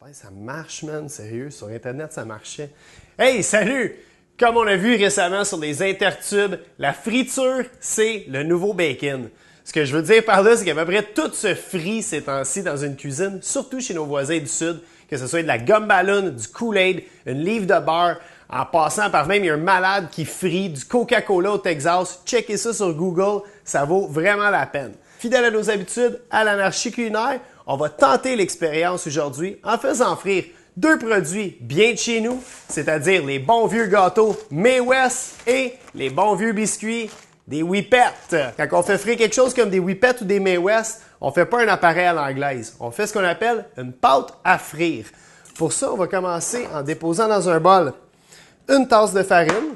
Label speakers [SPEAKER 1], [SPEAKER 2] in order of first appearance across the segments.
[SPEAKER 1] J'espère que ça marche, man. Sérieux, sur Internet, ça marchait. Hey, salut! Comme on a vu récemment sur les intertubes, la friture, c'est le nouveau bacon. Ce que je veux dire par là, c'est qu'à peu près tout se frit ces temps-ci dans une cuisine, surtout chez nos voisins du Sud, que ce soit de la gomme ballon, du Kool-Aid, une livre de beurre, en passant par même, il y a un malade qui frit du Coca-Cola au Texas. Checkez ça sur Google, ça vaut vraiment la peine. Fidèle à nos habitudes, à l'anarchie culinaire, on va tenter l'expérience aujourd'hui en faisant frire deux produits bien de chez nous, c'est-à-dire les bons vieux gâteaux Mae West et les bons vieux biscuits des Whippets. Quand on fait frire quelque chose comme des Whippets ou des Mae West, on ne fait pas un appareil à l'anglaise. On fait ce qu'on appelle une pâte à frire. Pour ça, on va commencer en déposant dans un bol une tasse de farine,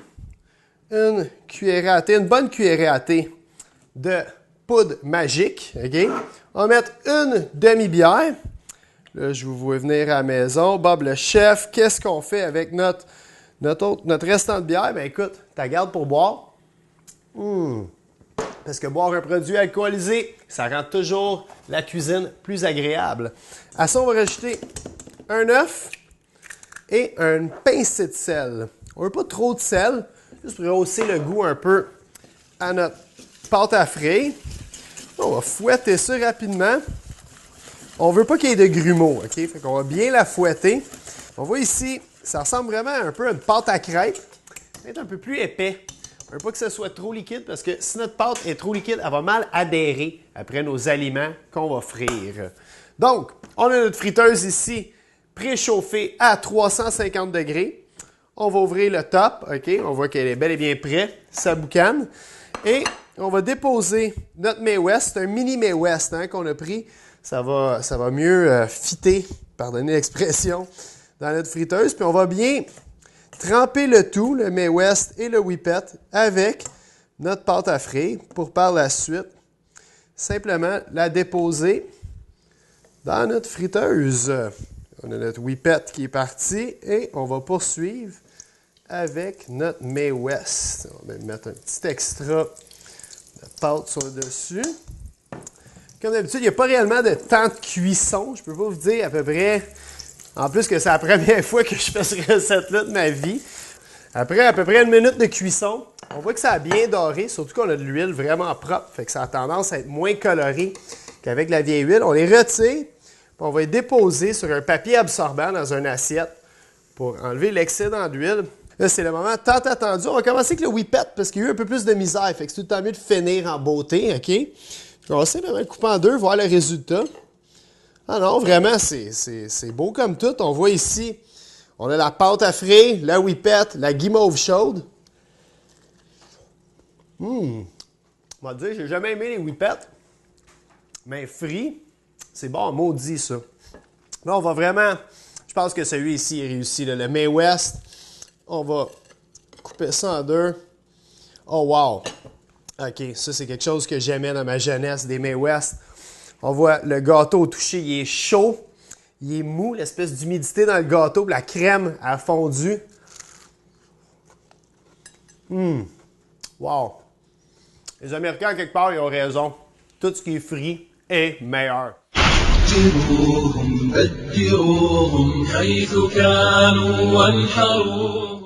[SPEAKER 1] une cuillerée à thé, une bonne cuillerée à thé de poudre magique. Okay? On va mettre une demi-bière. Là, je vous vois venir à la maison. Bob le chef, qu'est-ce qu'on fait avec notre restant de bière? Ben écoute, tu gardes pour boire. Parce que boire un produit alcoolisé, ça rend toujours la cuisine plus agréable. À ça, on va rajouter un œuf et une pincée de sel. On ne veut pas trop de sel, juste pour rehausser le goût un peu à notre pâte à frire. On va fouetter ça rapidement. On ne veut pas qu'il y ait de grumeaux, OK? Fait qu'on va bien la fouetter. On voit ici, ça ressemble vraiment un peu à une pâte à crêpes. C'est un peu plus épais. On ne veut pas que ce soit trop liquide parce que si notre pâte est trop liquide, elle va mal adhérer après nos aliments qu'on va frire. Donc, on a notre friteuse ici préchauffée à 350 degrés. On va ouvrir le top, OK? On voit qu'elle est bel et bien prête, ça boucane. Et on va déposer notre Mae West. C'est un mini Mae West qu'on a pris. Ça va mieux fitter, pardonnez l'expression, dans notre friteuse. Puis on va bien tremper le tout, le Mae West et le Whippet, avec notre pâte à frire pour par la suite simplement la déposer dans notre friteuse. On a notre Whippet qui est parti et on va poursuivre avec notre Mae West. On va mettre un petit extra de pâte sur le dessus. Comme d'habitude, il n'y a pas réellement de temps de cuisson. Je peux pas vous dire à peu près, en plus que c'est la première fois que je fais cette recette-là de ma vie. Après à peu près une minute de cuisson, on voit que ça a bien doré, surtout qu'on a de l'huile vraiment propre. Fait que ça a tendance à être moins coloré qu'avec la vieille huile. On les retire, puis on va les déposer sur un papier absorbant dans une assiette pour enlever l'excédent d'huile. Là, c'est le moment tant attendu. On va commencer avec le Whippet parce qu'il y a eu un peu plus de misère. Fait que c'est tout le temps mieux de finir en beauté, OK? Je vais essayer de le couper en deux, voir le résultat. Ah non, vraiment, c'est beau comme tout. On voit ici, on a la pâte à frire, la Whippet, la guimauve chaude. On va dire, j'ai jamais aimé les Whippets, mais frits, c'est bon, maudit ça. Là, on va vraiment, je pense que celui ici est réussi, là, le Mae West. On va couper ça en deux. Oh wow! OK, ça c'est quelque chose que j'aimais dans ma jeunesse des Mae West. On voit le gâteau au toucher, il est chaud, il est mou, l'espèce d'humidité dans le gâteau, la crème a fondu. Wow! Les Américains, quelque part, ils ont raison. Tout ce qui est frit est meilleur.